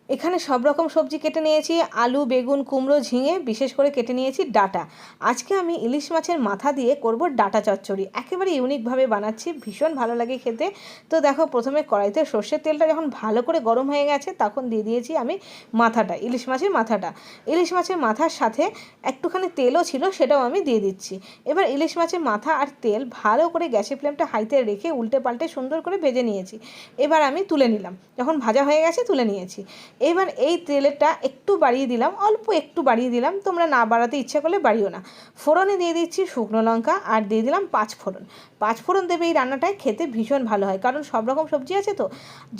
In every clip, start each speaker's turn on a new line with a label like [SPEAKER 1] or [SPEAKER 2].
[SPEAKER 1] এখানে সব রকম সবজি কেটে নিয়েছি, আলু, বেগুন, কুমড়ো, ঝিঙে, বিশেষ করে কেটে নিয়েছি ডাঁটা। আজকে আমি ইলিশ মাছের মাথা দিয়ে করব ডাঁটা চচ্চড়ি। একেবারে ইউনিকভাবে বানাচ্ছি, ভীষণ ভালো লাগে খেতে। তো দেখো, প্রথমে কড়াইতে সর্ষের তেলটা যখন ভালো করে গরম হয়ে গেছে তখন দিয়ে দিয়েছি আমি মাথাটা, ইলিশ মাছের মাথাটা। ইলিশ মাছের মাথার সাথে একটুখানি তেলও ছিল, সেটাও আমি দিয়ে দিচ্ছি। এবার ইলিশ মাছের মাথা আর তেল ভালো করে গ্যাসের ফ্লেমটা হাইতে রেখে উল্টে পাল্টে সুন্দর করে ভেজে নিয়েছি। এবার আমি তুলে নিলাম, যখন ভাজা হয়ে গেছে তুলে নিয়েছি। এবার এই তেলটা একটু বাড়িয়ে দিলাম, অল্প একটু বাড়িয়ে দিলাম, তোমরা না বাড়াতে ইচ্ছে করলে বাড়িও না। ফোড়নে দিয়ে দিচ্ছি শুকনো লঙ্কা আর দিয়ে দিলাম পাঁচফোড়ন। পাঁচফোড়ন দেবে এই রান্নাটায়, খেতে ভীষণ ভালো হয়, কারণ সব রকম সবজি আছে তো।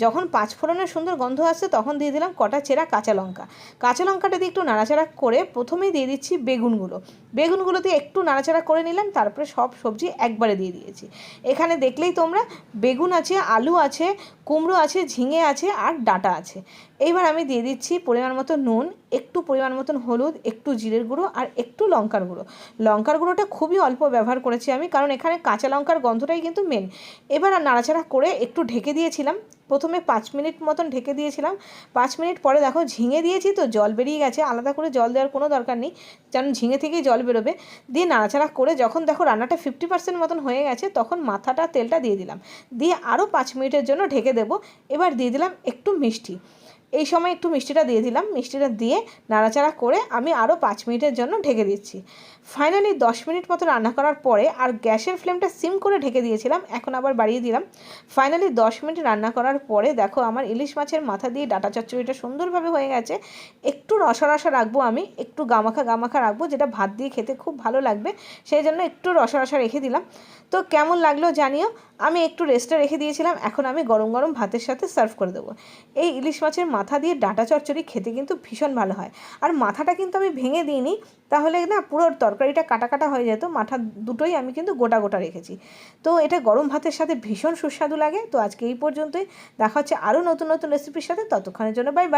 [SPEAKER 1] যখন পাঁচফোড়নের সুন্দর গন্ধ আসছে তখন দিয়ে দিলাম কটা চেরা কাঁচা লঙ্কা। কাঁচা লঙ্কাটা দিয়ে একটু নাড়াচাড়া করে প্রথমেই দিয়ে দিচ্ছি বেগুনগুলো দিয়ে একটু নাড়াচাড়া করে নিলাম, তারপরে সব সবজি একবারে দিয়ে দিয়েছি। এখানে দেখলেই তোমরা, বেগুন আছে, আলু আছে, কুমড়ো আছে, ঝিঙে আছে আর ডাঁটা আছে। এইবার আমি দিয়ে দিচ্ছি পরিমাণ মতো নুন, একটু পরিমাণ মতন হলুদ, একটু জিরের গুঁড়ো আর একটু লঙ্কার গুঁড়ো। লঙ্কার গুঁড়োটা খুবই অল্প ব্যবহার করেছি আমি, কারণ এখানে কাঁচা লঙ্কার গন্ধটাই কিন্তু মেন। এবার নাড়াচাড়া করে একটু ঢেকে দিয়েছিলাম, প্রথমে 5 মিনিট মতন ঢেকে দিয়েছিলাম। 5 মিনিট পরে দেখো, ঝিঙে দিয়েছি তো জল বেরিয়ে গেছে, আলাদা করে জল দেওয়ার কোনো দরকার নেই, কারণ ঝিঙে থেকেই জল বেরোবে। দিয়ে নাড়াচাড়া করে যখন দেখো রান্নাটা 50% মতন হয়ে গেছে তখন মাথাটা তেলটা দিয়ে দিলাম, দিয়ে আরও 5 মিনিটের জন্য ঢেকে দেবো। এবার দিয়ে দিলাম একটু মিষ্টি, এই সময় একটু মিষ্টিটা দিয়ে দিলাম। মিষ্টিটা দিয়ে নাড়াচাড়া করে আমি আরও 5 মিনিটের জন্য ঢেকে দিচ্ছি। ফাইনালি 10 মিনিট মতো রান্না করার পরে, আর গ্যাসের ফ্লেমটা সিম করে ঢেকে দিয়েছিলাম, এখন আবার বাড়িয়ে দিলাম। ফাইনালি 10 মিনিট রান্না করার পরে দেখো, আমার ইলিশ মাছের মাথা দিয়ে ডাঁটা চচ্চড়িটা সুন্দরভাবে হয়ে গেছে। একটু রসা রসা রাখবো আমি, একটু গামাখা রাখবো, যেটা ভাত দিয়ে খেতে খুব ভালো লাগবে, সেই জন্য একটু রসা রসা রেখে দিলাম। তো কেমন লাগলো জানিও। আমি একটু রেস্টে রেখে দিয়েছিলাম, এখন আমি গরম গরম ভাতের সাথে সার্ভ করে দেবো। এই ইলিশ মাছের মাথা দিয়ে ডাঁটা চচ্চড়ি খেতে কিন্তু ভীষণ ভালো হয়। আর মাথাটা কিন্তু আমি ভেঙে দিইনি, তাহলে না পুরো তরকারিটা কাটা কাটা হয়ে যেত। মাথা দুটোই আমি কিন্তু গোটা গোটা রেখেছি। তো এটা গরম ভাতের সাথে ভীষণ সুস্বাদু লাগে। তো আজকে এই পর্যন্তই, দেখা হচ্ছে আরও নতুন নতুন রেসিপির সাথে, ততক্ষণের জন্য বাই বাই।